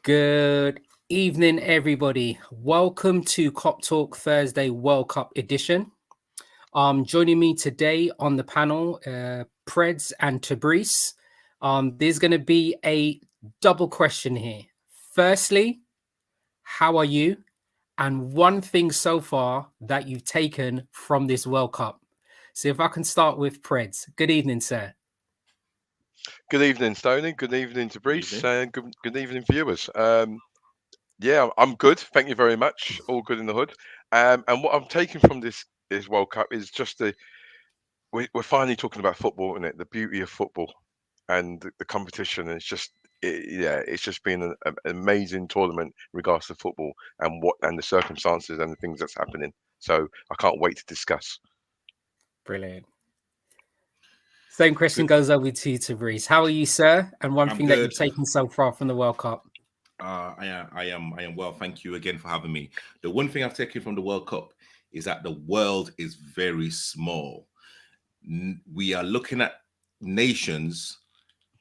Good evening, everybody. Welcome to Cop Talk Thursday World Cup edition. Joining me today on the panel, Preds and Tabrice. There's going to be a double question here. Firstly, how are you? And one thing so far that you've taken from this World Cup. So if I can start with Preds. Good evening, sir. Good evening, Stoney. Good evening to Brees, and good evening, viewers. Yeah, I'm good. Thank you very much. All good in the hood. And what I'm taking from this World Cup is just we're finally talking about football, isn't it? The beauty of football and the competition. And it's just been an amazing tournament in regards to football and the circumstances and the things that's happening. So I can't wait to discuss. Brilliant. Same question goes over to you, Tabrice. How are you, sir? And one thing that you've taken so far from the World Cup. I am well. Thank you again for having me. The one thing I've taken from the World Cup is that the world is very small. We are looking at nations,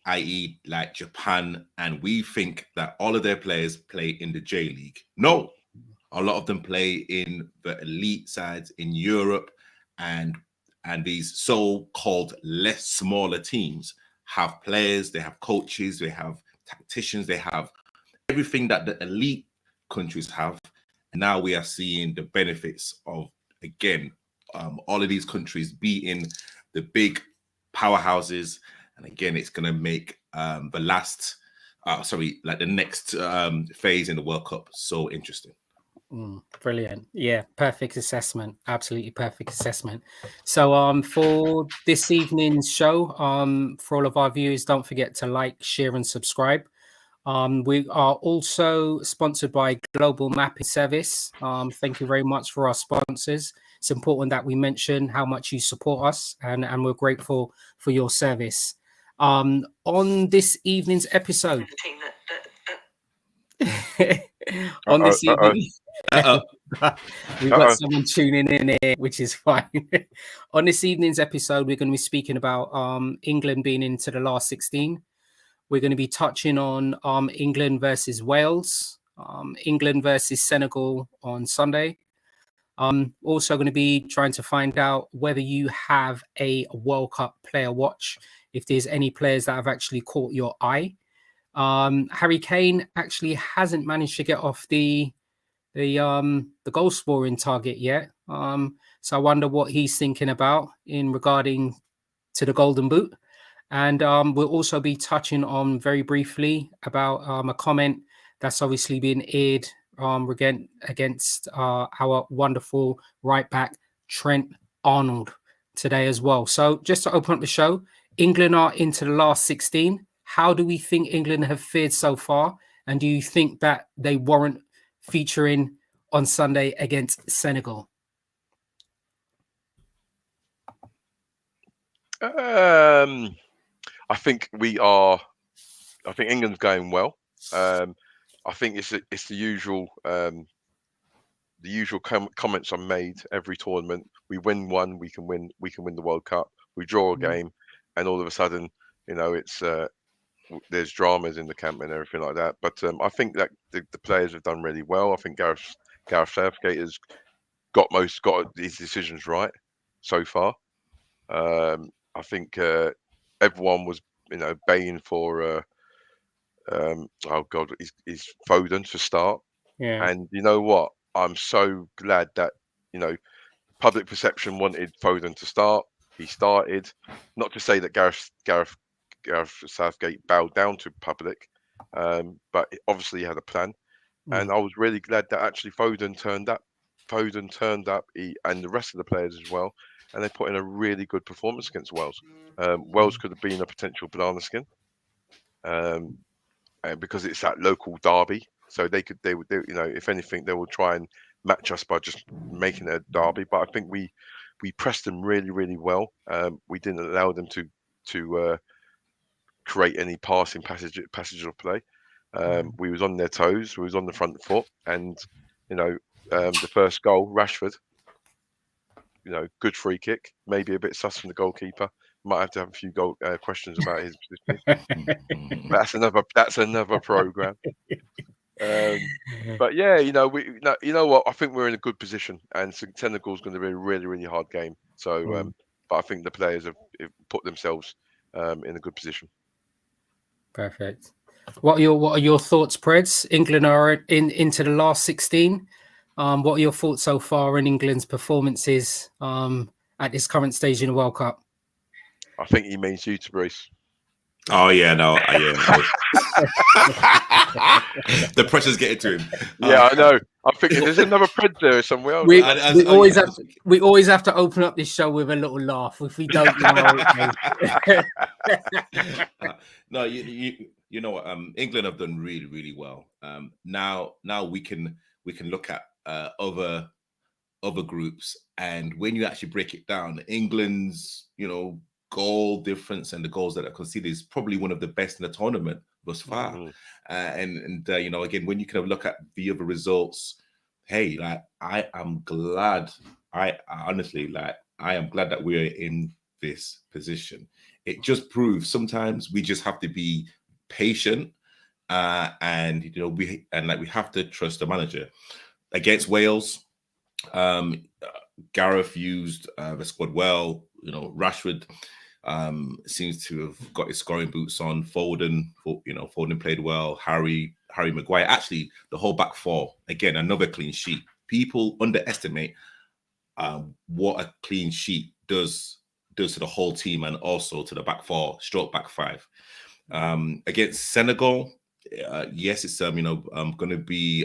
i.e., like Japan, and we think that all of their players play in the J League. No, a lot of them play in the elite sides in Europe, and these so-called less smaller teams have players, they have coaches, they have tacticians, they have everything that the elite countries have. And now we are seeing the benefits of, again, all of these countries beating the big powerhouses. And again, it's going to make the next phase in the World Cup so interesting. Brilliant. Yeah, perfect assessment. Absolutely perfect assessment. So for this evening's show, for all of our viewers, don't forget to like, share and subscribe. We are also sponsored by Global Mapping Service. Thank you very much for our sponsors. It's important that we mention how much you support us, and we're grateful for your service. On this evening's episode, on this evening, we've got someone tuning in here, which is fine. On this evening's episode, we're going to be speaking about England being into the last 16. We're going to be touching on England versus Wales, England versus Senegal on Sunday. Also going to be trying to find out whether you have a World Cup player watch, if there's any players that have actually caught your eye. Harry Kane actually hasn't managed to get off the goal scoring target yet. So I wonder what he's thinking about in regarding to the Golden Boot. And we'll also be touching on very briefly about a comment that's obviously been aired against our wonderful right back, Trent Arnold, today as well. So just to open up the show, England are into the last 16. How do we think England have fared so far? And do you think that they warrant featuring on Sunday against Senegal? I think England's going well. I think it's the usual comments are made every tournament. We win one, we can win the World Cup. We draw a game, and all of a sudden, it's there's dramas in the camp and everything like that. But I think that the players have done really well. I think Gareth Southgate has got his decisions right so far. I think everyone was, baying for is Foden to start. Yeah. And you know what? I'm so glad that public perception wanted Foden to start. He started. Not to say that Gareth Southgate bowed down to public, but obviously he had a plan. And I was really glad that actually Foden turned up. And the rest of the players as well. And they put in a really good performance against Wales. Wales could have been a potential banana skin, because it's that local derby. So they would, if anything, they will try and match us by just making it a derby. But I think we pressed them really, really well. We didn't allow them to create any passage of play. We was on their toes. We was on the front foot, and the first goal, Rashford. Good free kick. Maybe a bit sus from the goalkeeper. Might have to have a few questions about his position. That's another program. But yeah, you know what? I think we're in a good position, and Senegal's going to be a really, really hard game. So, but I think the players have put themselves in a good position. Perfect. What are your thoughts, Preds? England are into the last 16. What are your thoughts so far in England's performances at this current stage in the World Cup? I think he means you, Bruce. Oh yeah, no, yeah. The pressure's getting to him. Yeah, I know. I'm thinking there's another Pred there somewhere. We always have to open up this show with a little laugh. If we don't, no, you know what? England have done really, really well. Now we can look at other groups, and when you actually break it down, England's goal difference and the goals that are conceded is probably one of the best in the tournament thus far. And again, when you kind of look at the other results, hey, like I am glad. I honestly, like, I am glad that we're in this position. It just proves sometimes we just have to be patient, and we have to trust the manager. Against Wales, Gareth used the squad well. Rashford seems to have got his scoring boots on. Foden played well. Harry Maguire. Actually, the whole back four, again, another clean sheet. People underestimate what a clean sheet does to the whole team, and also to the back four, stroke back five. Against Senegal, yes, it's going to be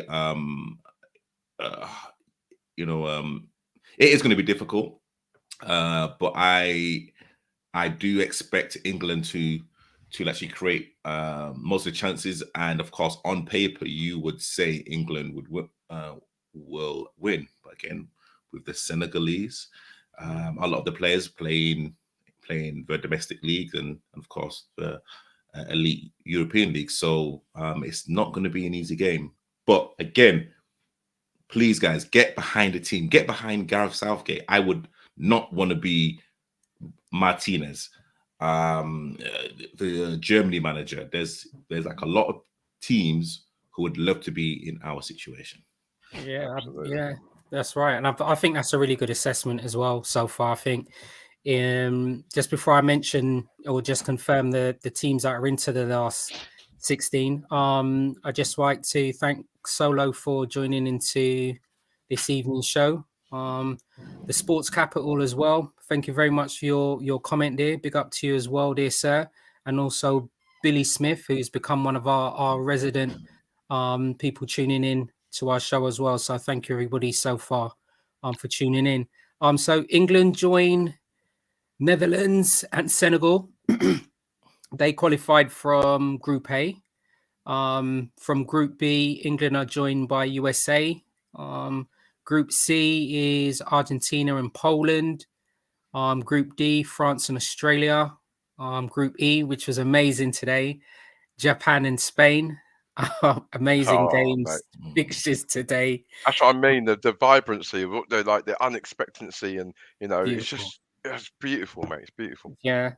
it is going to be difficult, but I do expect England to actually create most of the chances, and of course, on paper, you would say England will win. But again, with the Senegalese, a lot of the players playing the domestic league, and of course the elite European league, so it's not going to be an easy game. But again, please, guys, get behind the team. Get behind Gareth Southgate. I would not want to be Martinez, the Germany manager. There's like a lot of teams who would love to be in our situation. Yeah, yeah, that's right. And I think that's a really good assessment as well so far. I think just before I mention or just confirm the teams that are into the last 16, I'd just like to thank Solo for joining into this evening's show. The Sports Capital as well. Thank you very much for your comment there. Big up to you as well, dear sir. And also Billy Smith, who's become one of our resident people tuning in to our show as well. So thank you everybody so far for tuning in. So England join Netherlands and Senegal. They qualified from Group A. From Group B, England are joined by USA. Group C is Argentina and Poland. Group D, France and Australia. Group E, which was amazing today, Japan and Spain. Amazing games, fixtures today. That's what I mean. The vibrancy, the unexpectancy, and beautiful. It's beautiful, mate. It's beautiful. Yeah.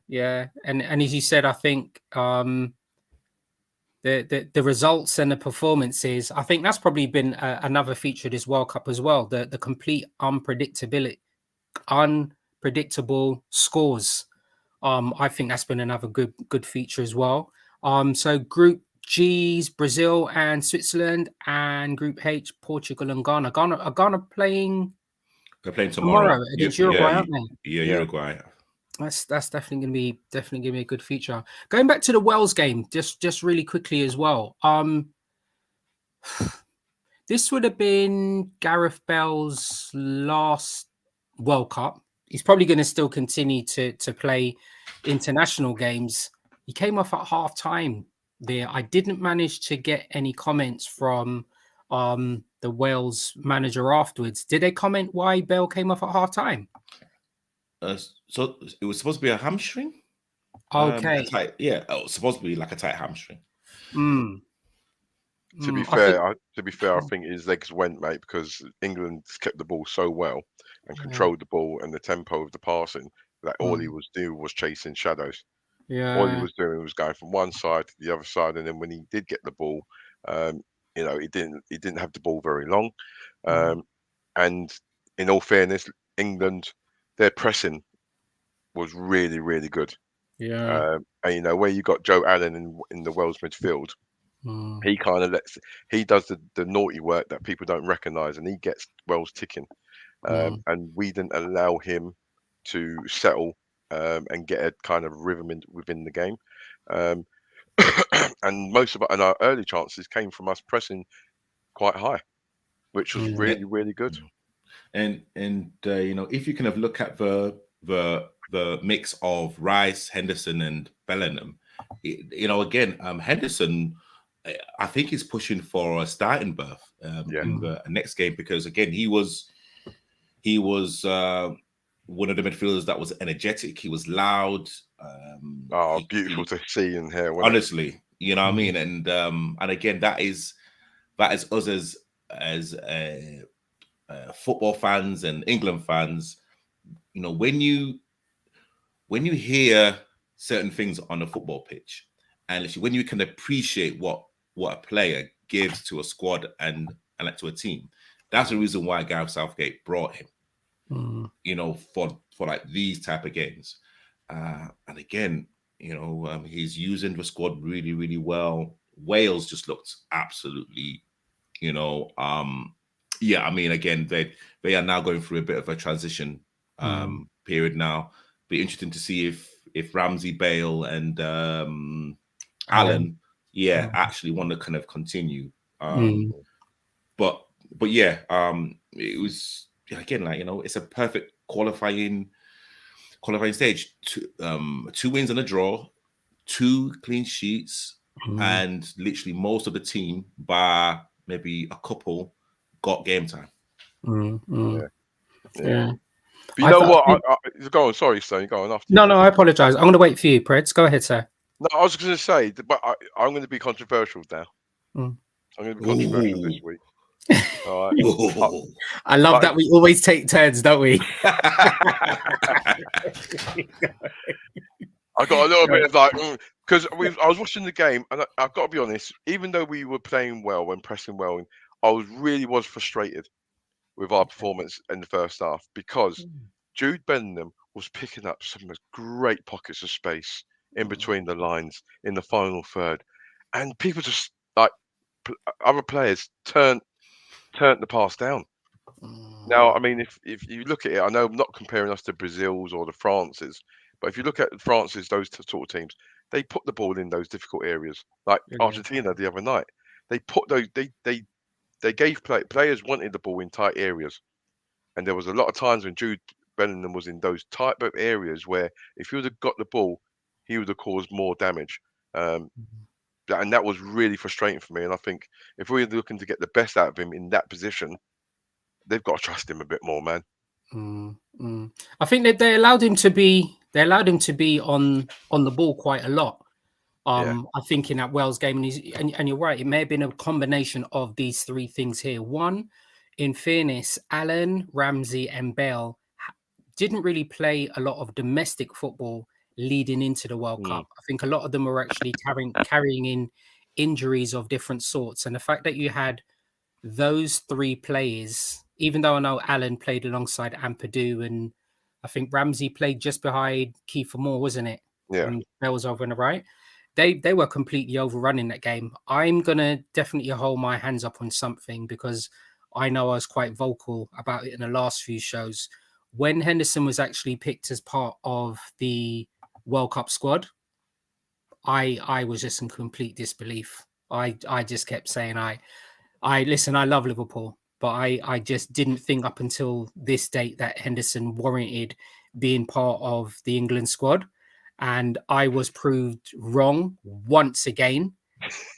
And as you said, I think the results and the performances, I think that's probably been another feature of this World Cup as well. The complete unpredictable scores. I think that's been another good feature as well. So Group G's Brazil and Switzerland, and Group H Portugal and Ghana. Ghana playing. They're playing tomorrow against Uruguay, aren't they? Yeah, Uruguay. That's definitely gonna be a good feature. Going back to the Wales game, just really quickly as well. This would have been Gareth Bale's last World Cup. He's probably going to still continue to play international games. He came off at half time there. I didn't manage to get any comments from the Wales manager afterwards. Did they comment why Bale came off at half time? So it was supposed to be a hamstring. Okay. Supposed to be like a tight hamstring. To be fair, I think his legs went, mate, because England kept the ball so well and controlled the ball and the tempo of the passing that all he was doing was chasing shadows. Yeah. All he was doing was going from one side to the other side, and then when he did get the ball, You know, he didn't have the ball very long, and in all fairness, England, their pressing was really, really good. Yeah. And you know, where you got Joe Allen in the Wales midfield, he kind of does the naughty work that people don't recognise, and he gets Wales ticking. And we didn't allow him to settle and get a kind of rhythm within the game. And most of our early chances came from us pressing quite high, which was really, really good. And you know, if you kind of look at the mix of Rice, Henderson, and Bellingham, you know, again, Henderson, I think he's pushing for a starting berth in the next game, because again, he was one of the midfielders that was energetic. He was loud. Beautiful to see and hear. Honestly, you know what I mean. And again, that is us as football fans and England fans. You know, when you hear certain things on a football pitch, and when you can appreciate what a player gives to a squad and to a team, that's the reason why Gareth Southgate brought him. You know, for like these type of games, and again, you know, he's using the squad really, really well. Wales just looked absolutely, you know, yeah. I mean, again, they are now going through a bit of a transition period now. Be interesting to see if Ramsey, Bale, and Allen, actually want to kind of continue. But yeah, it was again, like, you know, it's a perfect qualifying stage. Two wins and a draw, 2 clean sheets, and literally most of the team, bar maybe a couple, got game time. Yeah. But you know what? Go on. Sorry, Stone. Go on after. No, I apologise. I'm going to wait for you, Preds. Go ahead, sir. No, I was going to say, but I'm going to be controversial now. I'm going to be controversial this week. All right. I love that we always take turns, don't we? I got a little bit of like, because I was watching the game, and I've got to be honest. Even though we were playing well and pressing well, I was frustrated with our performance in the first half, because Jude Bellingham was picking up some great pockets of space in between the lines in the final third, and people just like other players turned the pass down. Now, I mean, if you look at it, I know I'm not comparing us to Brazil's or the France's, but if you look at France's, those sort of teams, they put the ball in those difficult areas. Like Argentina the other night, they put those they gave players wanted the ball in tight areas, and there was a lot of times when Jude Bellingham was in those type of areas where if he would have got the ball, he would have caused more damage. And that was really frustrating for me. And I think if we're looking to get the best out of him in that position, they've got to trust him a bit more, man. I think that they allowed him to be on the ball quite a lot. I think in that Wales game, and you're right, it may have been a combination of these 3 things here. One, in fairness, Allen, Ramsey, and Bale didn't really play a lot of domestic football leading into the World Cup. I think a lot of them were actually carrying in injuries of different sorts, and the fact that you had those 3 players, even though I know Allen played alongside Ampadu, and I think Ramsey played just behind Kiefer Moore, wasn't it? Yeah. When Bale was over on the right. They were completely overrunning that game. I'm going to definitely hold my hands up on something, because I know I was quite vocal about it in the last few shows. When Henderson was actually picked as part of the World Cup squad, I was just in complete disbelief. I just kept saying, listen, I love Liverpool, but I just didn't think up until this date that Henderson warranted being part of the England squad. And I was proved wrong once again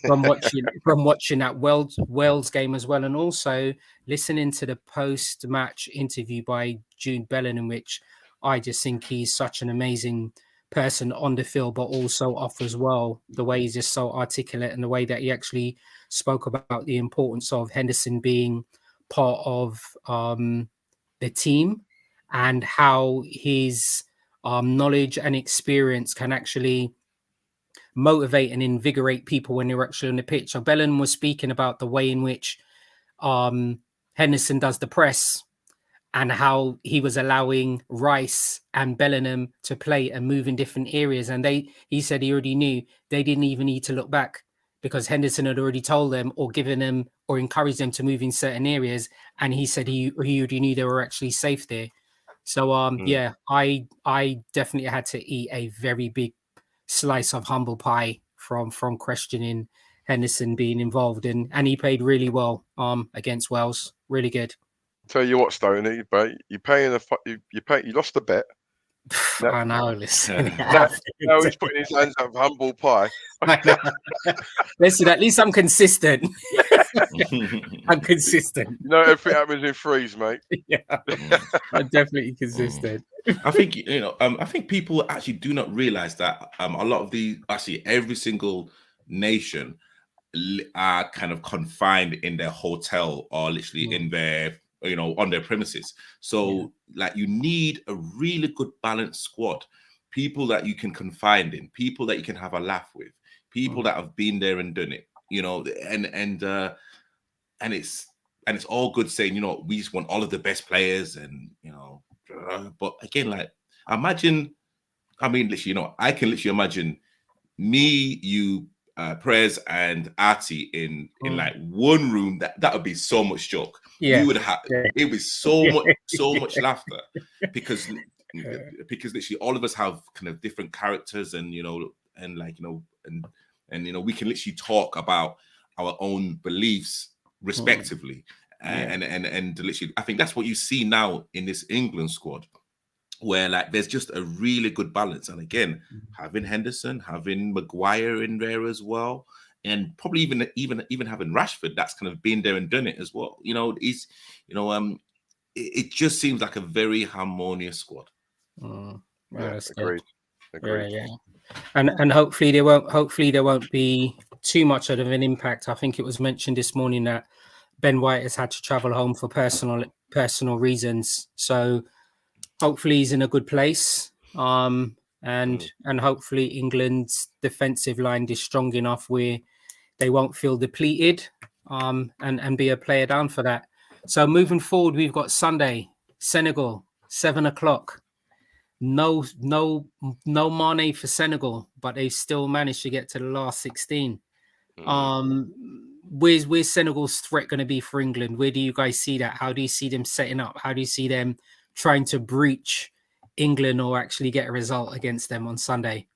from watching that Wales game as well, and also listening to the post-match interview by Jude Bellingham, in which I just think he's such an amazing person on the field, but also off as well. The way he's just so articulate, and the way that he actually spoke about the importance of Henderson being part of the team, and how his knowledge and experience can actually motivate and invigorate people when they're actually on the pitch. So Bellingham was speaking about the way in which Henderson does the press, and how he was allowing Rice and Bellingham to play and move in different areas. And he said he already knew they didn't even need to look back, because Henderson had already told them or given them or encouraged them to move in certain areas. And he said he already knew they were actually safe there. So yeah, I definitely had to eat a very big slice of humble pie from questioning Henderson being involved in, and he played really well against Wales. Really good. Tell you what, Stoney, but you lost the bet. No, I know. Listen, now he's putting his hands up for humble pie. Listen, at least I'm consistent. I'm consistent. You know, everything happens in threes, mate. Yeah, I'm definitely consistent. I think I think people actually do not realize that a lot of every single nation are kind of confined in their hotel or literally in their on their premises. So like you need a really good balanced squad, people that you can confide in, people that you can have a laugh with, people that have been there and done it, and it's all good saying, we just want all of the best players and but again, like imagine, I mean, literally, I can literally imagine me, you, Prez and Artie in like one room. That would be so much joke. Yeah, we would have it was so much laughter because literally all of us have kind of different characters and we can literally talk about our own beliefs respectively. And literally I think that's what you see now in this England squad, where like there's just a really good balance. And again, having Henderson, having Maguire in there as well, and probably even having Rashford, that's kind of been there and done it as well. It just seems like a very harmonious squad. Agreed. Yeah. And hopefully there won't be too much of an impact. I think it was mentioned this morning that Ben White has had to travel home for personal reasons. So hopefully he's in a good place. And hopefully England's defensive line is strong enough where they won't feel depleted and be a player down for that. So moving forward, we've got Sunday, Senegal, 7:00. No Mane for Senegal, but they still managed to get to the last 16. Where's Senegal's threat going to be for England? Where do you guys see that? How do you see them setting up? How do you see them trying to breach England or actually get a result against them on Sunday?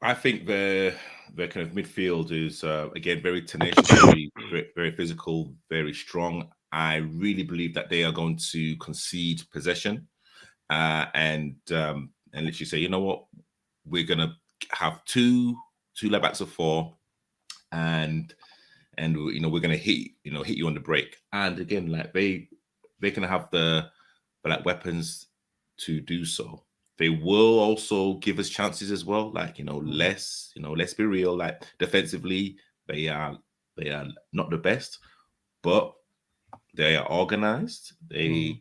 I think their kind of midfield is again very tenacious, very, very physical, very strong. I really believe that they are going to concede possession and literally say, you know what, we're gonna have two left backs of four, and we're gonna hit you on the break. And again, like they can have the like weapons to do so. They will also give us chances as well. Like, let's be real. Like defensively, they are not the best, but they are organized. And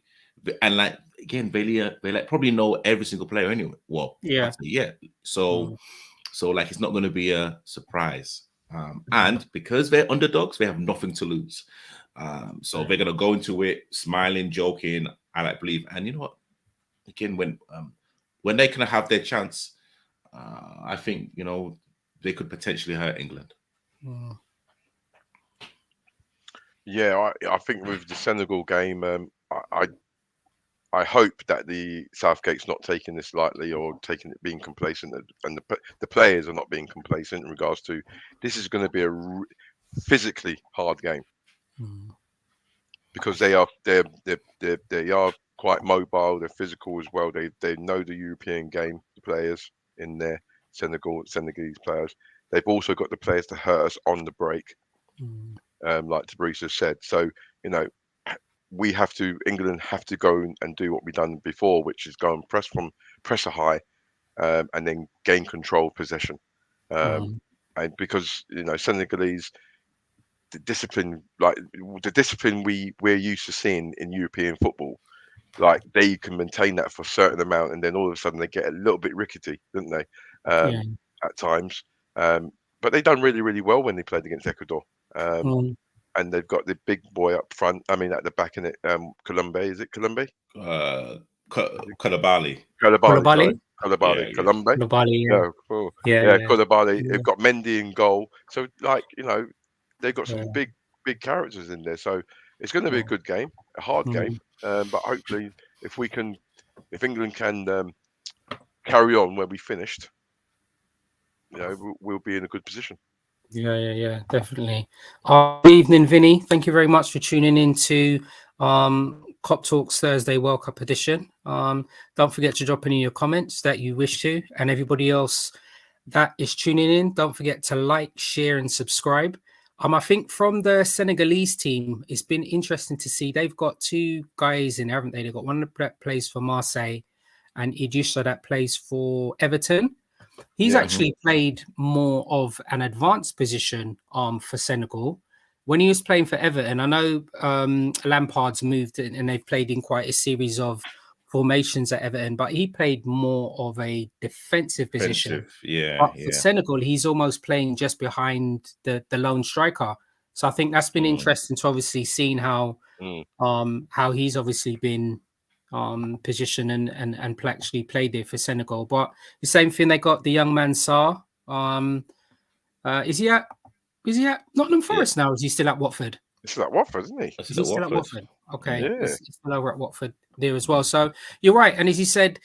like again, they like probably know every single player anyway. Well, yeah. So like it's not going to be a surprise. And because they're underdogs, they have nothing to lose. So they're going to go into it smiling, joking. I like believe, and you know what? Again, when they kind of have their chance, I think they could potentially hurt England. Yeah, I think with the Senegal game, I hope that the Southgate's not taking this lightly or being complacent, and the players are not being complacent in regards to this is going to be a physically hard game because they are quite mobile. They're physical as well. They know the European game. The players in there, Senegalese players. They've also got the players to hurt us on the break, like Tabrice has said. So England have to go and do what we've done before, which is go and pressure high, and then gain control of possession. And because Senegalese, the discipline we're used to seeing in European football, like they can maintain that for a certain amount, and then all of a sudden they get a little bit rickety, don't they? At times. But they done really, really well when they played against Ecuador. And they've got the big boy up front. I mean, at the back in it, Colombe. Is it Colombe? Koulibaly. Koulibaly. Koulibaly. Koulibaly. They've got Mendy in goal. So, like, you know, they've got some big characters in there. So it's going to be a good game, a hard game. But hopefully, if England can carry on where we finished, you know, we'll be in a good position. Yeah, definitely. Good evening, Vinny. Thank you very much for tuning in to Cop Talks Thursday World Cup edition. Don't forget to drop any of your comments that you wish to, and everybody else that is tuning in, don't forget to like, share, and subscribe. I think from the Senegalese team, it's been interesting to see they've got two guys in, haven't they? They've got one that plays for Marseille and Idrissa that plays for Everton. He's actually played more of an advanced position for Senegal. When he was playing for Everton, I know Lampard's moved and they've played in quite a series of formations at Everton, but he played more of a defensive position. But for Senegal, he's almost playing just behind the lone striker. So I think that's been interesting to obviously seeing how he's obviously been position and actually played there for Senegal. But the same thing, they got the young man Sarr. Is he at Nottingham Forest now? Or is he still at Watford? He's still at Watford, isn't he? Is he still at Watford? Okay, yeah. He's still over at Watford there as well. So you're right. And as he said,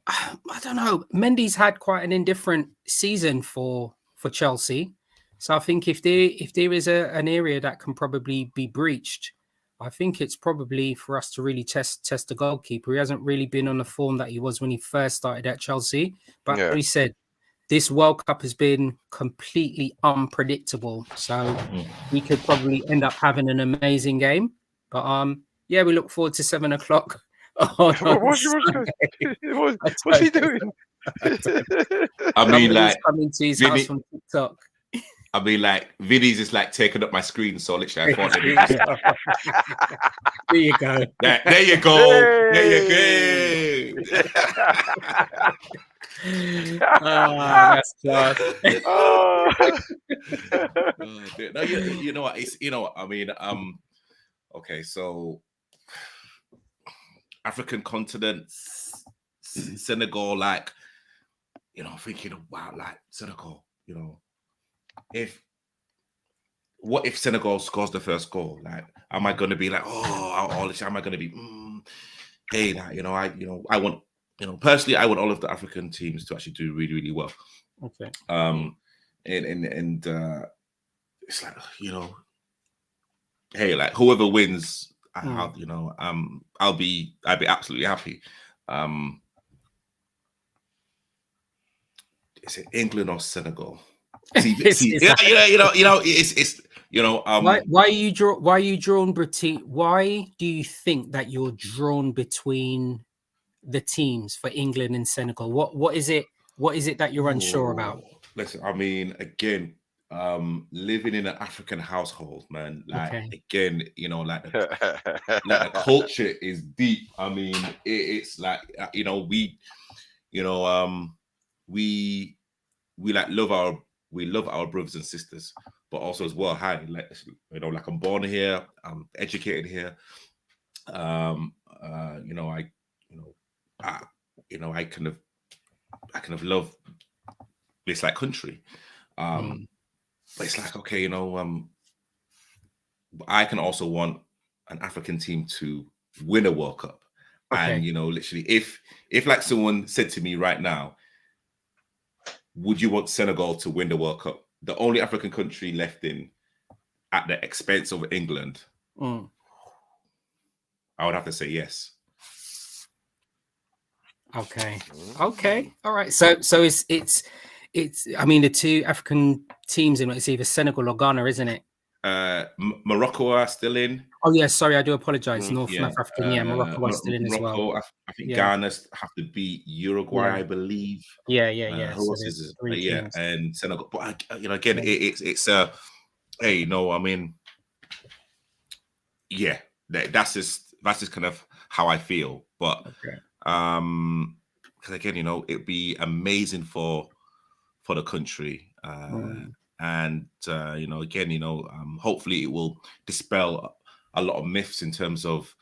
I don't know, Mendy's had quite an indifferent season for Chelsea. So I think if there is an area that can probably be breached, I think it's probably for us to really test the goalkeeper. He hasn't really been on the form that he was when he first started at Chelsea. But as he said, this World Cup has been completely unpredictable. So we could probably end up having an amazing game. But we look forward to 7 o'clock. What's he doing? I mean, like, coming to his house from TikTok. I mean, like, Vinny's just like taking up my screen, so literally I thought there you go. There you go. Hey. There you go. That's class. No, you know what? I mean, okay, so African continent, Senegal, like, thinking, wow, like Senegal, what if Senegal scores the first goal? Like, am I going to be like, all this? Am I going to be, hey, like, I want, personally, I want all of the African teams to actually do really, really well. Okay. And it's like, hey, like, whoever wins, I'll be absolutely happy. Is it England or Senegal? Why are you drawn between? Why do you think that you're drawn between the teams for England and Senegal? What is it? What is it that you're unsure about? Listen, I mean, again, living in an African household, man. Like, again, like the culture is deep. I mean, it's like we like love our brothers and sisters, but also as well, like I'm born here, I'm educated here. I kind of love this like country. But it's like, okay, I can also want an African team to win a World Cup. And literally, if like someone said to me right now, would you want Senegal to win the World Cup? The only African country left in at the expense of England. I would have to say yes. Okay. All right. So it's. I mean, the two African teams in it's either Senegal or Ghana, isn't it? Morocco are still in. Oh yeah, sorry, I do apologize. North African, Morocco are still in as well. I think Ghana have to beat Uruguay, I believe. Yeah. Who else is it? And Senegal. But again, it's hey, I mean, that's just kind of how I feel. But Okay. because again, you know, it'd be amazing for the country. And you know, again, you know, hopefully it will dispel a lot of myths in terms of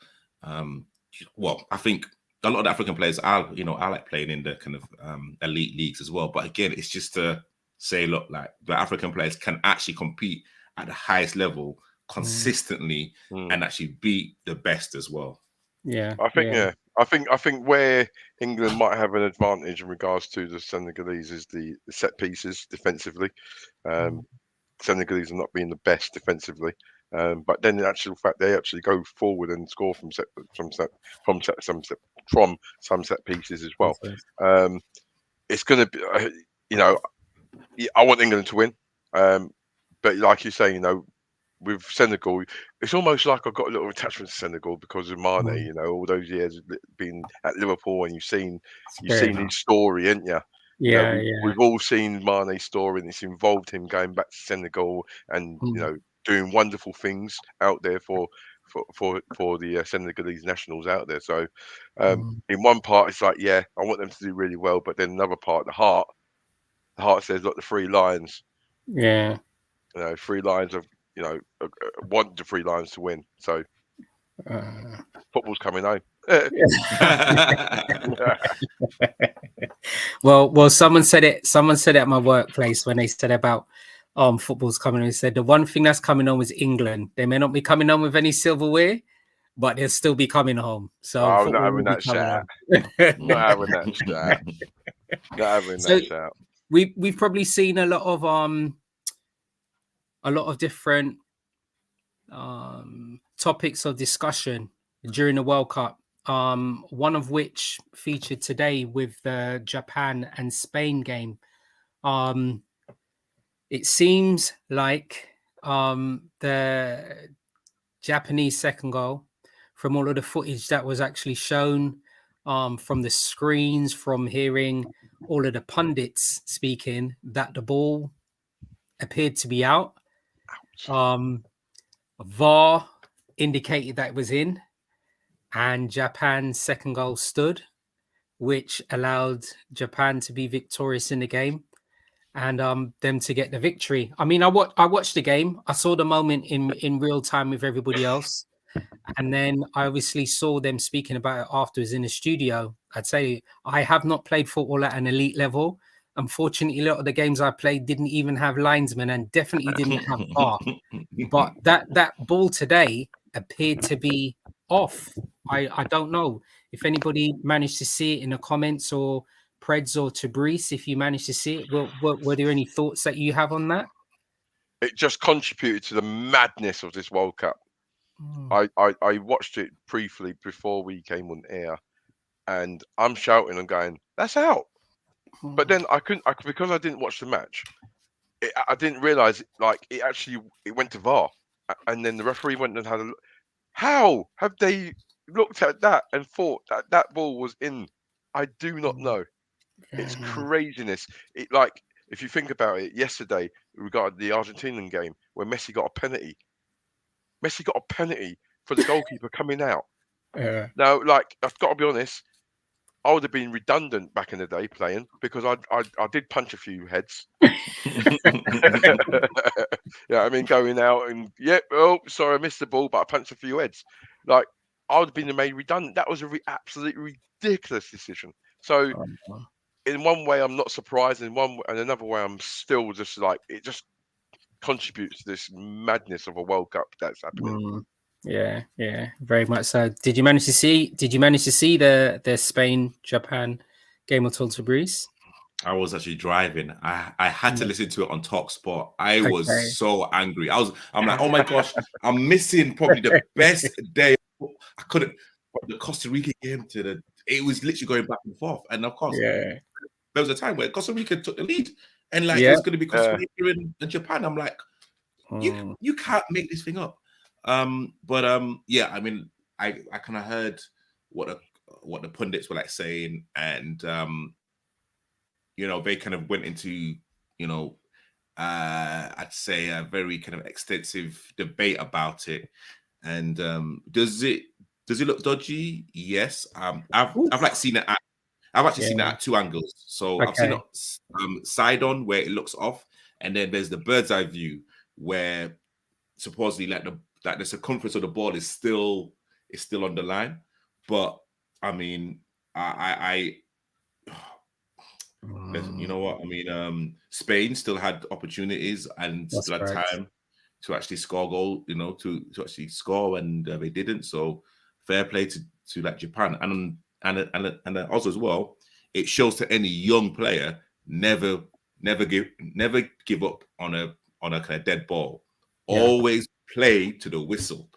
well, I think a lot of the African players are, you know, I like playing in the kind of elite leagues as well. But again, it's just to say, look, like the African players can actually compete at the highest level consistently and actually beat the best as well. Yeah, I think where England might have an advantage in regards to the Senegalese is the set pieces defensively. Senegalese are not being the best defensively, but then in actual fact they actually go forward and score from some set pieces as well. It's going to be, you know, I want England to win, but like you say, you know, with Senegal, it's almost like I've got a little attachment to Senegal because of Mane. You know, all those years being at Liverpool, and you've seen his story, ain't you? Yeah, you know, we've all seen Mane's story, and it's involved him going back to Senegal and you know doing wonderful things out there for the Senegalese nationals out there. So, in one part, it's like, yeah, I want them to do really well, but then another part, the heart says, look, the three lions. Yeah. You know, three lions of, you know, want the three lions to win. So football's coming home. Well, someone said it at my workplace when they said about football's coming on. They said the one thing that's coming on is England. They may not be coming on with any silverware, but they'll still be coming home. So I'm not having that shout. Not having that shout. Not having that shout. We've probably seen a lot of different topics of discussion during the World Cup. One of which featured today with the Japan and Spain game. It seems like the Japanese second goal, from all of the footage that was actually shown, from the screens, from hearing all of the pundits speaking, that the ball appeared to be out. VAR indicated that it was in, and Japan's second goal stood, which allowed Japan to be victorious in the game and them to get the victory. I mean, I watched the game. I saw the moment in real time with everybody else. And then I obviously saw them speaking about it afterwards in the studio. I'd say I have not played football at an elite level. Unfortunately, a lot of the games I played didn't even have linesmen and definitely didn't have VAR. But that ball today appeared to be off. I don't know if anybody managed to see it in the comments, or Preds or Tabrice, if you managed to see it. Were there any thoughts that you have on that? It just contributed to the madness of this World Cup. I watched it briefly before we came on air, and I'm shouting and going, "That's out!" But then I couldn't, because I didn't watch the match. I didn't realize it went to VAR, and then the referee went and had a look. How have they looked at that and thought that ball was in? I do not know. It's craziness. It, like, if you think about it, yesterday regarding the Argentinian game where Messi got a penalty. Messi got a penalty for the goalkeeper coming out. Now, like, I've got to be honest, I would have been redundant back in the day playing, because I did punch a few heads. Yeah, I mean, going out and oh, sorry, I missed the ball, but I punched a few heads. Like, I would have been made redundant. That was a absolutely ridiculous decision. So, in one way, I'm not surprised. In another way, I'm still just like, it just contributes to this madness of a World Cup that's happening. Yeah, very much so. Did you manage to see the Spain Japan game at all, Tabrice? I was actually driving. I had to listen to it on TalkSport. I was so angry. I'm like, oh my gosh, I'm missing probably the best day. I couldn't. The Costa Rica game it was literally going back and forth. And of course, there was a time where Costa Rica took the lead, and like it was going to be Costa Rica and Japan. I'm like, you can't make this thing up. Yeah, I mean, I kind of heard what the pundits were like saying, and you know, they kind of went into, you know, I'd say a very kind of extensive debate about it. And does it Does it look dodgy? Yes. I've like seen it at. I've actually seen it at 2 angles. So I've seen it side on where it looks off, and then there's the bird's eye view where supposedly like the circumference of the ball is still on the line. But I mean, I you know what I mean. Spain still had opportunities and still had time to actually score goal. You know, to actually score, and they didn't. So fair play to like Japan and also as well. It shows to any young player never give up on a kind of dead ball. Yeah. Always play to the whistle.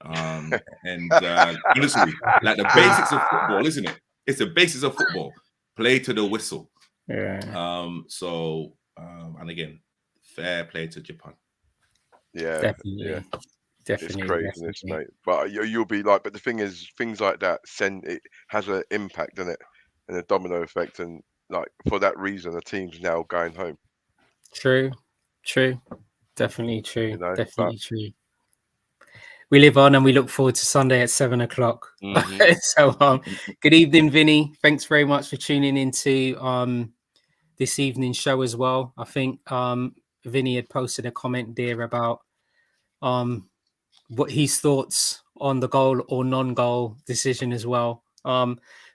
And honestly, like the basics of football, isn't it? It's the basics of football. Play to the whistle. Yeah. And again, fair play to Japan. Yeah, definitely. It's craziness, mate. But you'll be like, but the thing is, things like that it has an impact on it and a domino effect, and like for that reason, the team's now going home. True, definitely true, you know, definitely true. We live on, and we look forward to Sunday at 7:00. Mm-hmm. So, good evening, Vinny. Thanks very much for tuning into this evening's show as well. I think Vinny had posted a comment there about what his thoughts on the goal or non-goal decision as well.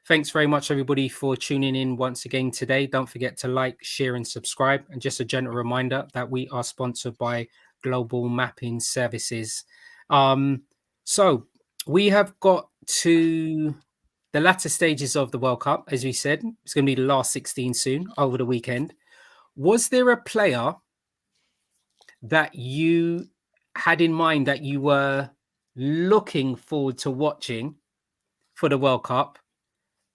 Thanks very much, everybody, for tuning in once again today. Don't forget to like, share, and subscribe. And just a gentle reminder that we are sponsored by Global Mapping Services. So we have got to the latter stages of the World Cup, as we said. It's going to be the last 16 soon, over the weekend. Was there a player that you had in mind that you were looking forward to watching for the World Cup?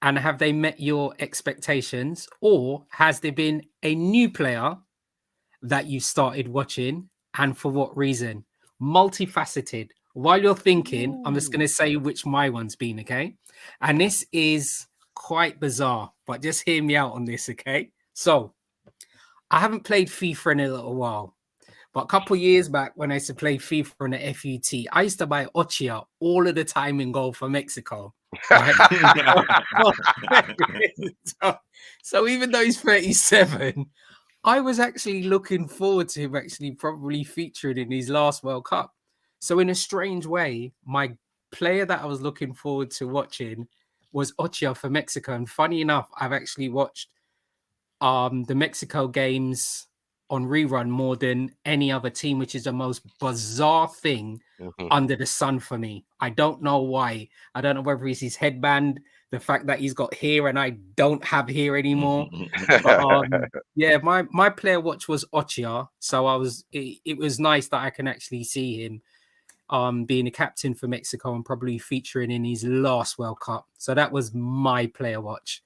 And have they met your expectations? Or has there been a new player that you started watching, and for what reason? Multifaceted. While you're thinking, I'm just going to say which my one's been, okay? And this is quite bizarre, but just hear me out on this, okay? So, I haven't played FIFA in a little while, but a couple of years back when I used to play FIFA on the FUT, I used to buy Ochoa all of the time in goal for Mexico. Right? So even though he's 37, I was actually looking forward to him actually probably featuring in his last World Cup. So in a strange way, my player that I was looking forward to watching was Ochoa for Mexico. And funny enough, I've actually watched the Mexico games on rerun more than any other team, which is the most bizarre thing under the sun for me. I don't know why. I don't know whether it's his headband, the fact that he's got hair and I don't have hair anymore. But yeah, my player watch was Ochoa, so it was nice that I can actually see him being a captain for Mexico and probably featuring in his last World Cup. So that was my player watch.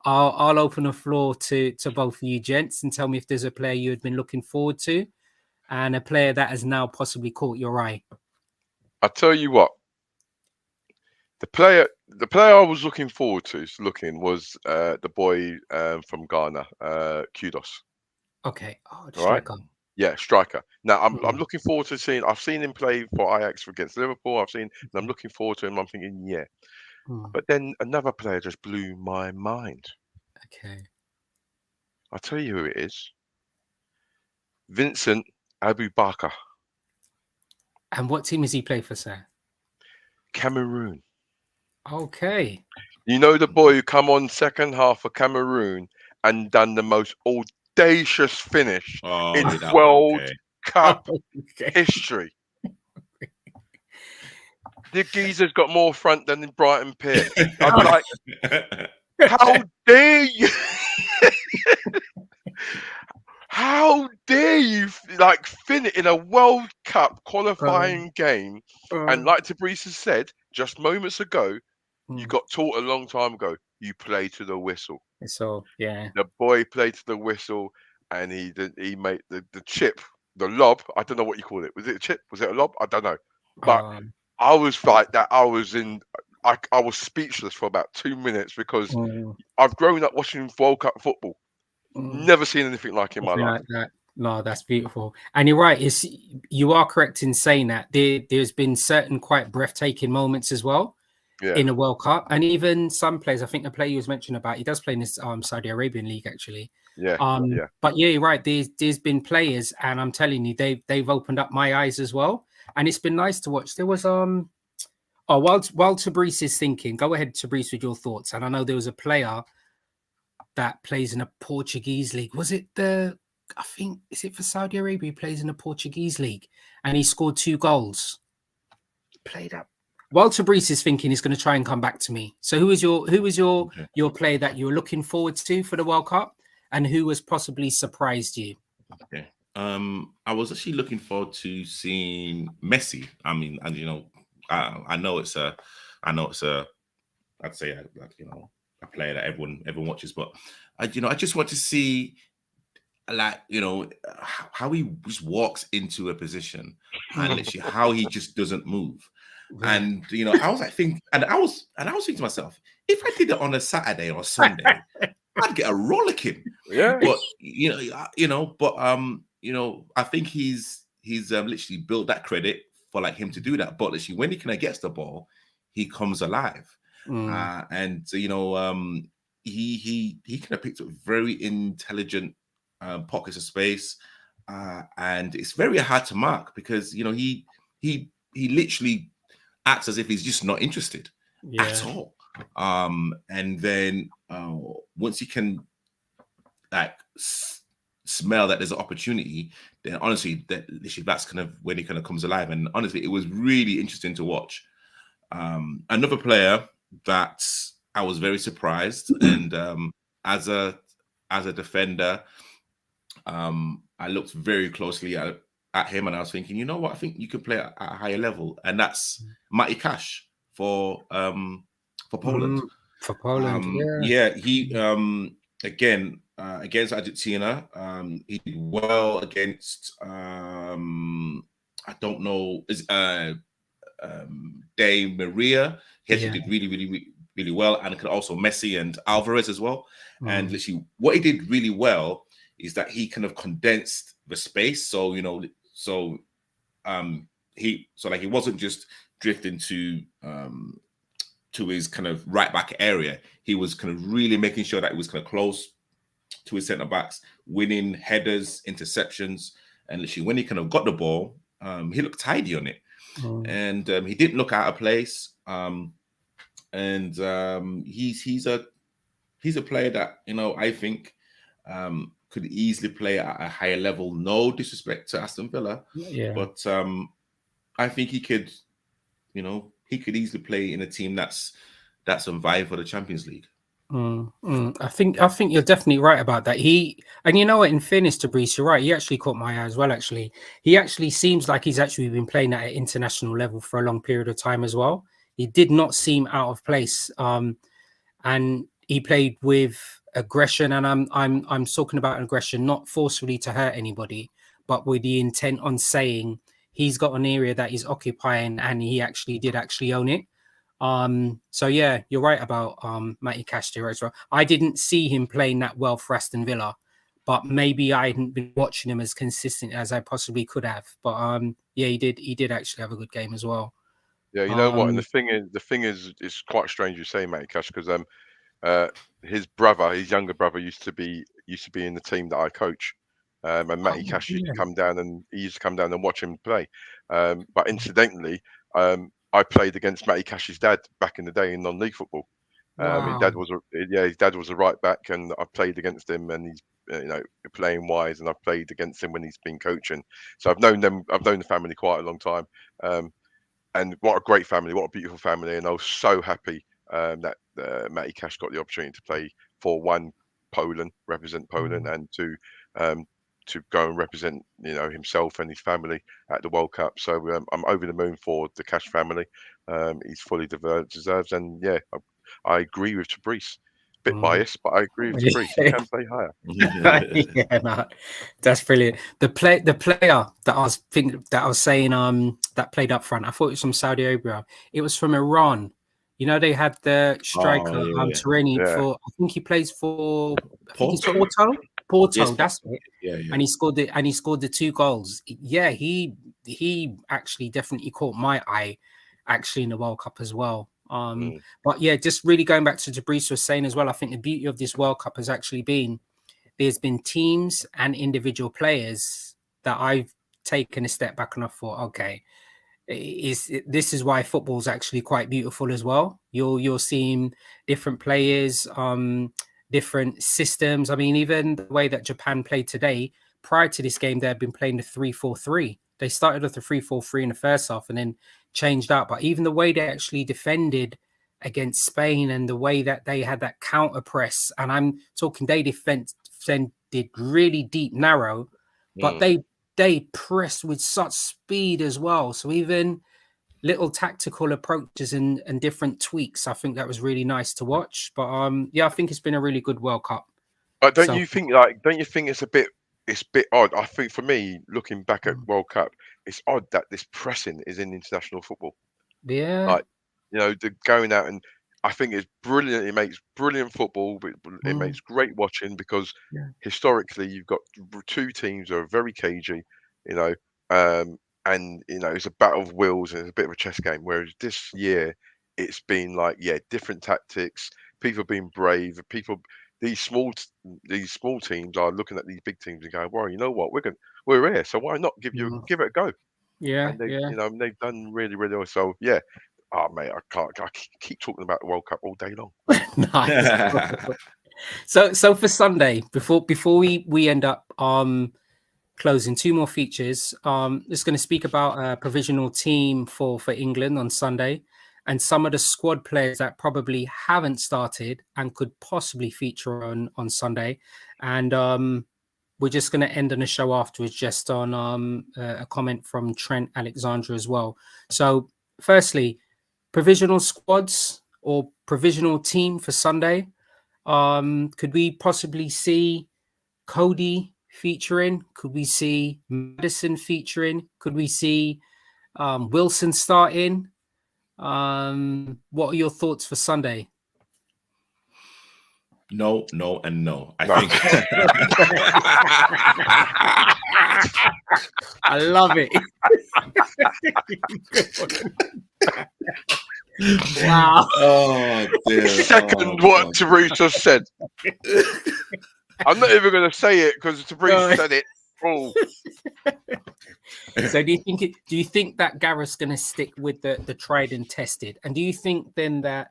I'll open the floor to both of you gents and tell me if there's a player you had been looking forward to and a player that has now possibly caught your eye. I'll tell you what. The player I was looking forward to was the boy from Ghana, Kudos. Okay. Oh, striker. Right? Yeah, striker. Now I'm looking forward to seeing. I've seen him play for Ajax against Liverpool. I'm looking forward to him. I'm thinking, yeah. But then another player just blew my mind. Okay. I'll tell you who it is. Vincent Abubakar. And what team has he played for, sir? Cameroon. Okay. You know the boy who come on second half for Cameroon and done the most audacious finish in World Cup history. The geezer's got more front than in Brighton Pier. I'm like, how dare you? How dare you like finish in a World Cup qualifying game? And like Tabrice has said just moments ago, you got taught a long time ago, you play to the whistle. So yeah. The boy played to the whistle and he made the chip, the lob. I don't know what you call it. Was it a chip? Was it a lob? I don't know. But I was like that. I was speechless for about 2 minutes because I've grown up watching World Cup football. Never seen anything like it in my life. Like that. No, that's beautiful. And you're right. You are correct in saying that there's been certain quite breathtaking moments as well. in a World Cup. And even some players, I think the player you was mentioning about, he does play in this Saudi Arabian league actually. But yeah, you're right. There's been players, and I'm telling you, they've opened up my eyes as well, and it's been nice to watch. There was while Tabrice is thinking, go ahead, Tabrice, with your thoughts. And I know there was a player that plays in a Portuguese league. Was it I think, is it for Saudi Arabia? He plays in a Portuguese league, and he scored 2 goals. Played up. While Tabrice is thinking, he's going to try and come back to me. So who is your player that you're looking forward to for the World Cup, and who has possibly surprised you? Okay. I was actually looking forward to seeing Messi. I mean, and I know it's a, I'd say a player that everyone watches, but I just want to see, like, how he just walks into a position and literally how he just doesn't move. And I was like thinking, and I was thinking to myself, if I did it on a Saturday or a Sunday, I'd get a rollicking. Yeah. But I think he's literally built that credit for like him to do that. But literally, when he kind of gets the ball, he comes alive. And he kind of picked up very intelligent pockets of space, and it's very hard to mark because he literally acts as if he's just not interested at all. And then once he can like smell that there's an opportunity, then honestly, that's kind of when he kind of comes alive. And honestly, it was really interesting to watch. Another player that I was very surprised, and as a defender, I looked very closely at him, and I was thinking, you know what, I think you could play at a higher level, and that's Matty Cash for Poland. For Poland, he again against Argentina, he did well against I don't know, De Maria. He actually did really well, and could also Messi and Alvarez as well. And literally, what he did really well is that he kind of condensed the space. So he wasn't just drifting to his kind of right back area. He was kind of really making sure that he was kind of close to his centre backs, winning headers, interceptions, and literally when he kind of got the ball, he looked tidy on it, and he didn't look out of place. He's a player that I think could easily play at a higher level. No disrespect to Aston Villa, but I think he could easily play in a team that's vying for the Champions League. I think you're definitely right about that. In fairness to Brees, you're right. He actually caught my eye as well. Actually, he actually seems like he's actually been playing at an international level for a long period of time as well. He did not seem out of place, and he played with aggression. And I'm talking about aggression, not forcefully to hurt anybody, but with the intent on saying he's got an area that he's occupying, and he actually did own it. So yeah, you're right about Matty Cash there as well. I didn't see him playing that well for Aston Villa, but maybe I hadn't been watching him as consistent as I possibly could have. But he did actually have a good game as well. Yeah, you know what? And the thing is, it's quite strange you say Matty Cash, because his younger brother used to be in the team that I coach. And Matty Cash used to come down and watch him play. But incidentally, I played against Matty Cash's dad back in the day in non-league football. His dad was a right back, and I played against him, and he's playing wise, and I've played against him when he's been coaching. So I've known the family quite a long time. And what a great family, what a beautiful family. And I was so happy that Matty Cash got the opportunity to play for Poland, represent Poland, and to go and represent himself and his family at the World Cup. So I'm over the moon for the Cash family. He's fully deserves, and yeah, I agree with Tabrice. Bit biased, but I agree with Tabrice. He can play higher. Yeah, no, that's brilliant. The player that I was saying that played up front, I thought it was from Saudi Arabia. It was from Iran. They had the striker Taremi for. I think he plays for Porto. Yes, that's it. Yeah. And he scored the 2 goals. Yeah, he actually definitely caught my eye actually in the World Cup as well. But yeah, just really going back to Fabrice was saying as well, I think the beauty of this World Cup has actually been there's been teams and individual players that I've taken a step back and I thought, okay, this is why football's actually quite beautiful as well. You're seeing different players, different systems. I mean, even the way that Japan played today, prior to this game, they had been playing the 3-4-3. They started with the 3-4-3 in the first half and then changed out. But even the way they actually defended against Spain and the way that they had that counter press, and I'm talking they defended really deep, narrow, but they pressed with such speed as well. So even little tactical approaches and different tweaks, I think that was really nice to watch. But yeah, I think it's been a really good World Cup. But don't you think it's a bit odd? I think for me, looking back at World Cup, it's odd that this pressing is in international football. Yeah. Like, the going out, and I think it's brilliant. It makes brilliant football, but it makes great watching because historically you've got two teams that are very cagey, and it's a battle of wills and it's a bit of a chess game. Whereas this year, it's been like different tactics. People being brave. These small teams are looking at these big teams and going, "Well, you know what? We're here, so why not give it a go?" Yeah, and they've done really, really well. So yeah, oh mate, I keep talking about the World Cup all day long. Nice. So for Sunday, before we end up closing, two more features. Just going to speak about a provisional team for England on Sunday, and some of the squad players that probably haven't started and could possibly feature on Sunday. And we're just going to end on a show afterwards, just on a comment from Trent Alexandra as well. So firstly, provisional squads or provisional team for Sunday. Could we possibly see Cody featuring? Could we see Madison featuring? Could we see Wilson starting? What are your thoughts for Sunday? No, and no. I think I love it. Wow. Oh, dear. Second what Teresa said. I'm not even going to say it because Teresa said it. Oh. So do you think that Gareth's going to stick with the tried and tested? And do you think then that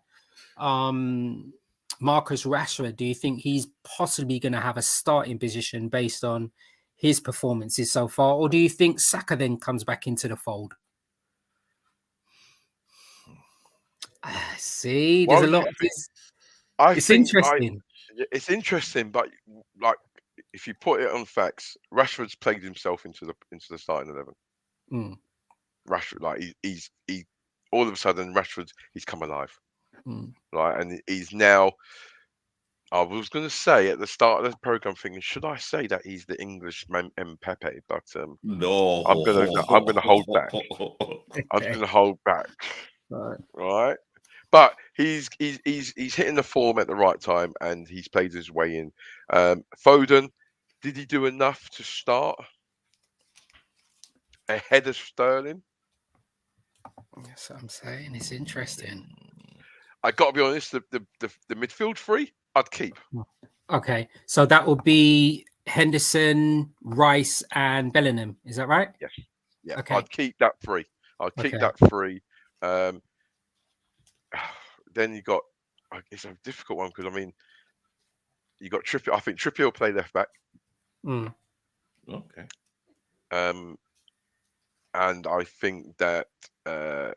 Marcus Rashford, do you think he's possibly going to have a starting position based on his performances so far? Or do you think Saka then comes back into the fold? See, there's a lot. It's interesting. It's interesting, but like if you put it on facts, Rashford's played himself into the starting 11. Rashford, like he's all of a sudden he's come alive, right? And he's now. I was going to say at the start of the program, thinking, should I say that he's the English Mbappe? But no, I'm gonna hold back. I'm going to hold back, right? But he's hitting the form at the right time, and he's played his way in. Foden, did he do enough to start ahead of Sterling? That's what I'm saying. It's interesting. I got to be honest. The midfield three, I'd keep. Okay, so that will be Henderson, Rice, and Bellingham. Is that right? Yes. Yeah. Okay. I'd keep that three. Then you got. It's a difficult one because I mean, you got Trippier. I think Trippier will play left back. Okay. And I think that the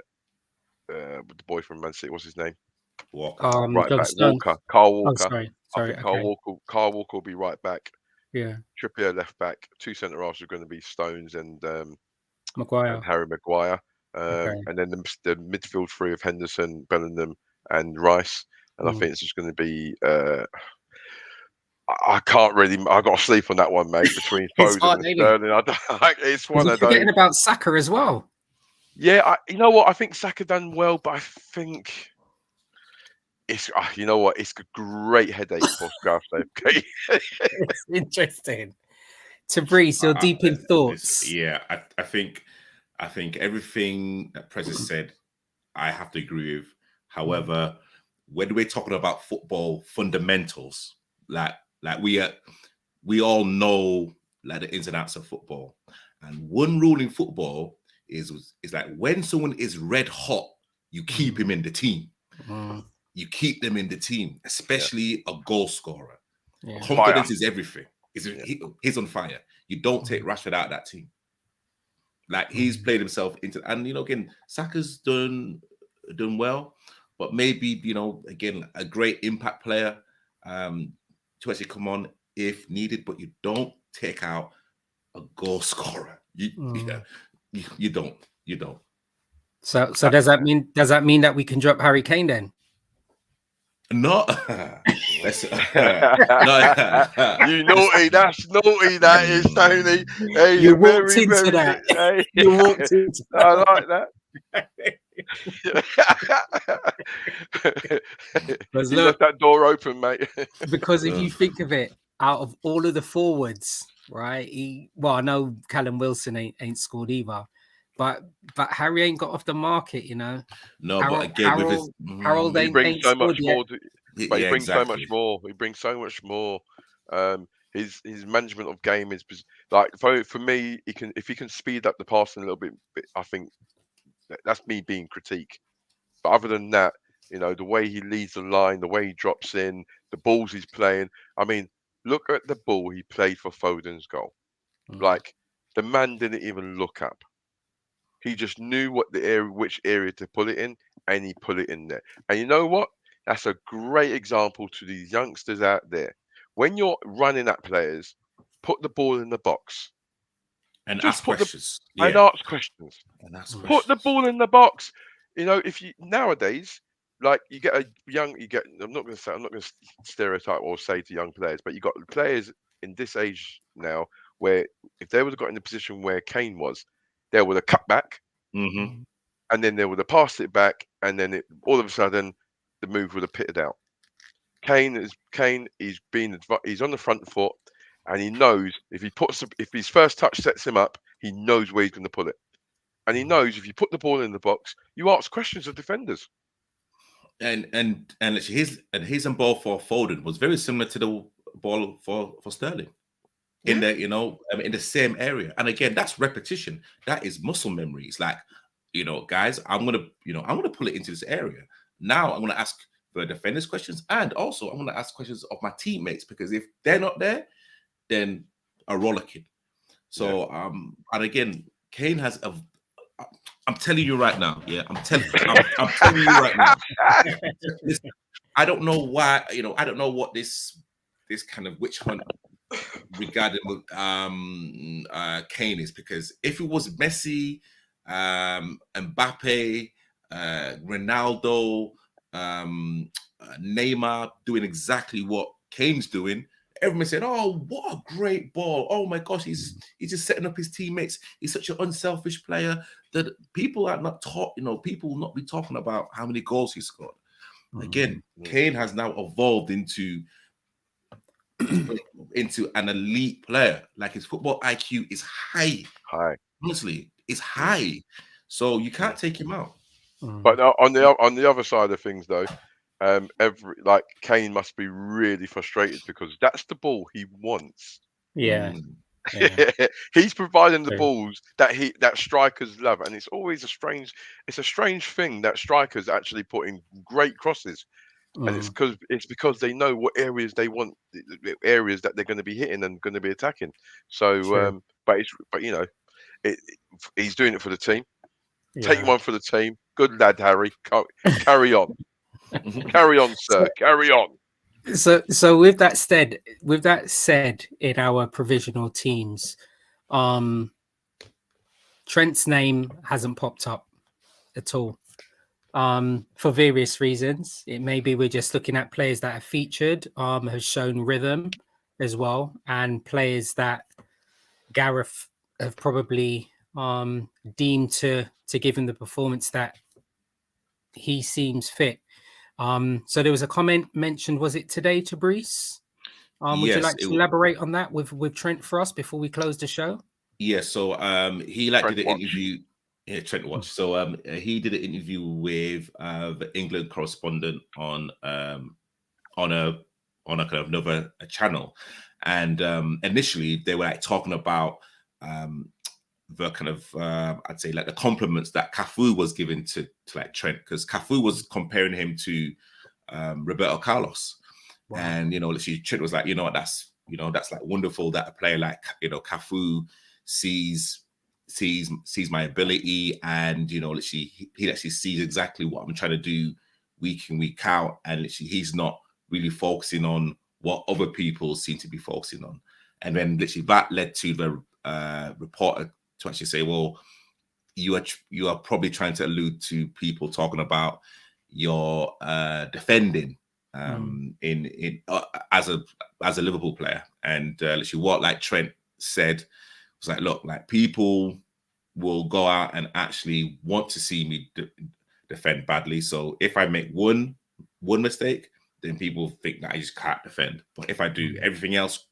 boy from Man City, what's his name? Walker. Right back. Walker. Carl Walker. Oh, sorry. I think Carl Walker will be right back. Yeah. Trippier left back. Two centre halves are going to be Stones and Maguire. and Harry Maguire. And then the midfield three of Henderson, Bellingham, and Rice. And I think it's just going to be. I can't really. I got to sleep on that one, mate. Between Foden and Sterling, it's one of those. Forgetting about Saka as well. Yeah, you know what? I think Saka done well, but I think it's. You know what? It's a great headache for Gareth Southgate. It's interesting. Fabrice, you're deep in thoughts. I think everything that Prez has said, I have to agree with. However, when we're talking about football fundamentals, like we all know like the ins and outs of football, and one rule in football is like when someone is red hot, you keep him in the team. You keep them in the team, especially a goal scorer. Confidence is everything. He's on fire. You don't take Rashford out of that team. Like he's played himself into, and again, Saka's done well, but maybe again a great impact player to actually come on if needed. But you don't take out a goal scorer. You don't. So does that mean that we can drop Harry Kane then? No. You naughty, that's naughty, that is, Tony. Hey, you walked into that. Hey. You walked into that. I like that. You left that door open, mate. Because if you think of it, out of all of the forwards, right? I know Callum Wilson ain't scored either. But Harry ain't got off the market, No, Harold, but again, Harold he brings so much more. He brings so much more. He brings so much more. His management of game is like for me. If he can speed up the passing a little bit, I think that's me being critique. But other than that, the way he leads the line, the way he drops in, the balls he's playing. I mean, look at the ball he played for Foden's goal. Like the man didn't even look up. He just knew which area to put it in, and he put it in there. And you know what? That's a great example to these youngsters out there. When you're running at players, put the ball in the box. And ask questions. And ask questions. Put the ball in the box. If you nowadays, like I'm not going to stereotype or say to young players, but you got players in this age now where if they would have got in the position where Kane was, they would have cut back, and then they would have passed it back, and then all of a sudden the move would have pitted out. Kane is he's on the front foot, and he knows if his first touch sets him up, he knows where he's going to put it, and he knows if you put the ball in the box, you ask questions of defenders. And his ball for Foden was very similar to the ball for Sterling. In the in the same area, and again, that's repetition. That is muscle memory. It's like, guys, I'm gonna pull it into this area. Now I'm gonna ask the defenders questions, and also I'm gonna ask questions of my teammates, because if they're not there, then a roller kid. So and again, Kane has I'm telling you right now, I'm telling you right now. I don't know why, I don't know what this kind of witch hunt regarding Kane is, because if it was Messi, Mbappe, Ronaldo, Neymar doing exactly what Kane's doing, everyone said, "Oh, what a great ball! Oh my gosh, he's just setting up his teammates. He's such an unselfish player that people are not taught. People will not be talking about how many goals he scored." Again, Kane has now evolved into an elite player. Like, his football IQ is high. Honestly, it's high. So you can't take him out. But on the other side of things, though, Kane must be really frustrated, because that's the ball he wants. He's providing the balls that strikers love, and it's always a strange thing that strikers actually put in great crosses. And it's because they know what areas they want, the areas that they're going to be hitting and going to be attacking. So, he's doing it for the team. Take one for the team. Good lad, Harry. Carry on, carry on, sir. Carry on. So with that said, in our provisional teams, Trent's name hasn't popped up at all. For various reasons. It may be we're just looking at players that have featured, have shown rhythm as well, and players that Gareth have probably deemed to give him the performance that he seems fit. So there was a comment mentioned, was it today, to Brees? Would you like to elaborate on that with Trent for us before we close the show? Yes. So he did an interview. Yeah, Trent watch. So he did an interview with the England correspondent on a kind of another channel, and initially they were like talking about the kind of I'd say like the compliments that Cafu was giving to like Trent, because Cafu was comparing him to Roberto Carlos. Wow. And literally Trent was like, that's like wonderful that a player like Cafu sees my ability, and literally he actually sees exactly what I'm trying to do week in, week out, and literally he's not really focusing on what other people seem to be focusing on. And then literally that led to the reporter to actually say, well, you are probably trying to allude to people talking about your defending in as a Liverpool player. And literally what like Trent said was like, look, like people will go out and actually want to see me defend badly. So if I make one mistake, then people think that I just can't defend. But if I do everything else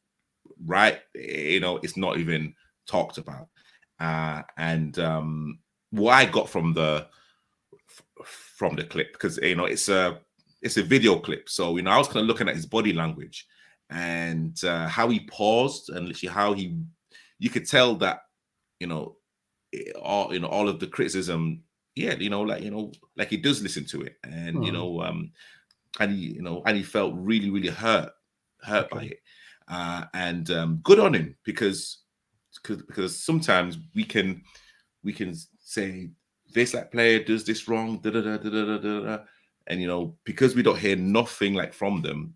right, it's not even talked about. And what I got from the clip, because it's a video clip, so I was kind of looking at his body language and how he paused, and literally how you could tell that all of the criticism, like he does listen to it, and and he felt really, really hurt by it, and good on him, because sometimes we can say this like player does this wrong, and because we don't hear nothing like from them,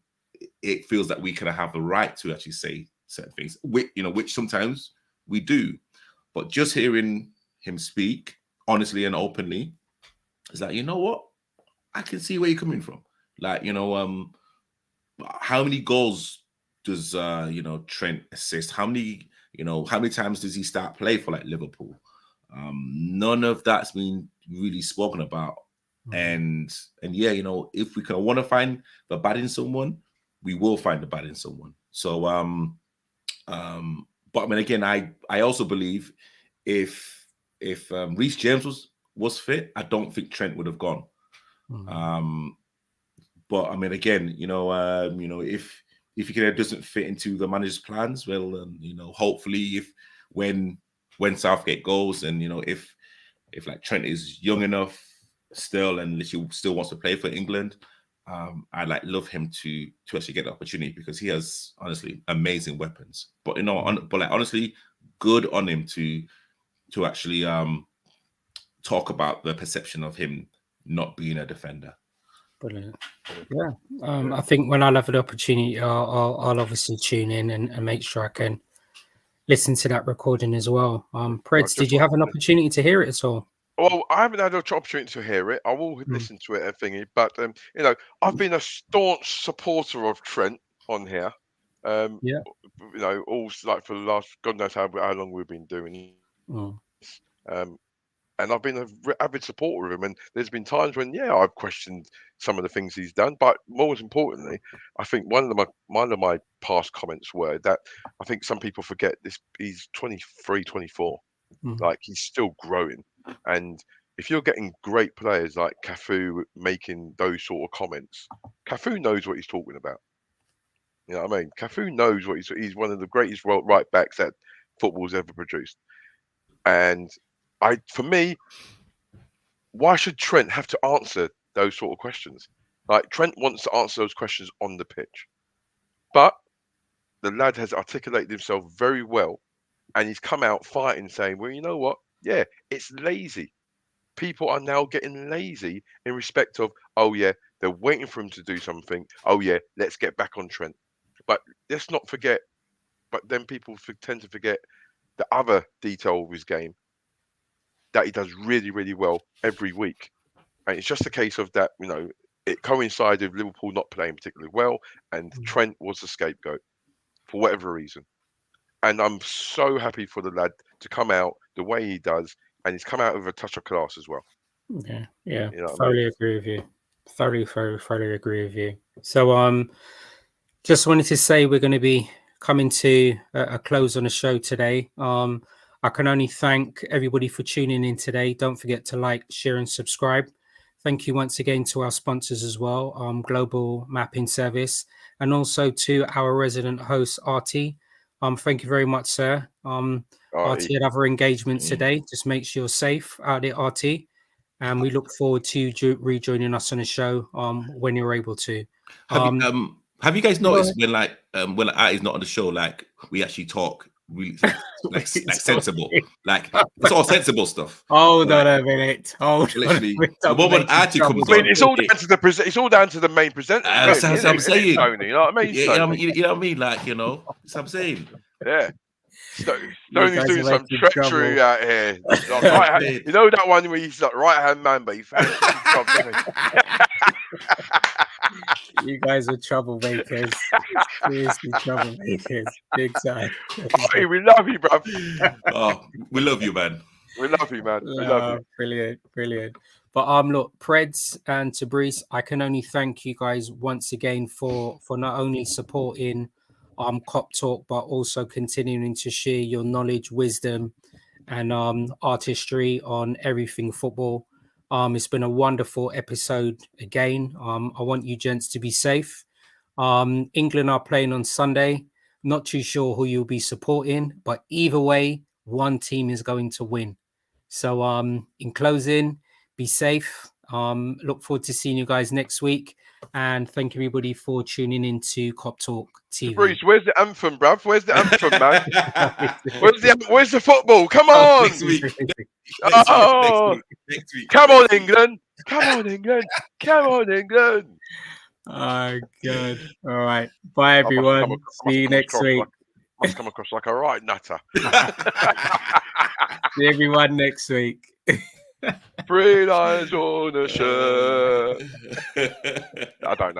it feels that we kind of have the right to actually say certain things, which sometimes we do. But just hearing him speak honestly and openly is like, what, I can see where you're coming from. Like, how many goals does Trent assist? How many times does he start play for like Liverpool? None of that's been really spoken about. And yeah, if we kind of want to find the bad in someone, we will find the bad in someone. So but I mean, again, I also believe if Reece James was fit, I don't think Trent would have gone. But I mean, again, if he doesn't fit into the manager's plans, well, hopefully, if when Southgate goes, and if like Trent is young enough still and literally still wants to play for England, I'd like love him to actually get the opportunity, because he has honestly amazing weapons. But but like honestly, good on him to actually talk about the perception of him not being a defender. Brilliant. Yeah. I think when I'll have the opportunity, I'll obviously tune in and make sure I can listen to that recording as well. Preds, did you have an opportunity to hear it at all? Well, I haven't had an opportunity to hear it. I will listen to it and thingy, but I've been a staunch supporter of Trent on here. All like for the last God knows how long we've been doing this. And I've been an avid supporter of him. And there's been times when, I've questioned some of the things he's done. But most importantly, I think one of my past comments were that I think some people forget this. He's 23, 24. Like, he's still growing. And if you're getting great players like Cafu making those sort of comments, Cafu knows what he's talking about. You know what I mean? Cafu knows what he's one of the greatest right backs that football's ever produced. And for me, why should Trent have to answer those sort of questions? Like, Trent wants to answer those questions on the pitch. But the lad has articulated himself very well, and he's come out fighting, saying, well, you know what? Yeah, it's lazy. People are now getting lazy in respect of, oh, yeah, they're waiting for him to do something. Oh, yeah, let's get back on Trent. But let's not forget, but then people tend to forget the other detail of his game that he does really, really well every week. And it's just a case of that, it coincided with Liverpool not playing particularly well, and Trent was the scapegoat for whatever reason. And I'm so happy for the lad to come out the way he does, and he's come out with a touch of class as well. Yeah, thoroughly agree with you. Thoroughly agree with you. So, just wanted to say we're going to be coming to a close on the show today. I can only thank everybody for tuning in today. Don't forget to like, share, and subscribe. Thank you once again to our sponsors as well, Global Mapping Service, and also to our resident host, Artie. Thank you very much, sir. Artie had other engagements today. Just make sure you're safe out there, Artie. And we look forward to you rejoining us on the show when you're able to. Have you guys noticed when Artie's not on the show, like we actually talk really like sensible, like it's all sensible stuff. Hold on a minute. Literally, the moment Artie comes on, it's all down to the main presenter. That's what I'm saying. Tony, you know what I mean? You know what I mean? Like, you know, that's what I'm saying. Yeah. Tony's doing some treachery out here. Like, you know that one where he's like right-hand man, but he fancies his job, doesn't he? You guys are troublemakers. Seriously, troublemakers. Big time. Hey, we love you, bro. Oh, we love you, man. We love you, man. We love you. Brilliant. But look, Preds and Tabrice, I can only thank you guys once again for not only supporting Kop Talk, but also continuing to share your knowledge, wisdom, and artistry on everything football. It's been a wonderful episode again. I want you gents to be safe. England are playing on Sunday. Not too sure who you'll be supporting, but either way, one team is going to win. So in closing, be safe. Look forward to seeing you guys next week. And thank everybody for tuning in to Kop Talk TV. Bruce, where's the anthem, bruv? Where's the anthem, man? Where's the football? Come on! Next week. Next week. Come on, England! Come on, England! Come on, England! Oh, good. All right. Bye, everyone. See you next week. Must come across like a right nutter. See everyone next week. 3 lines on a shirt. I don't know.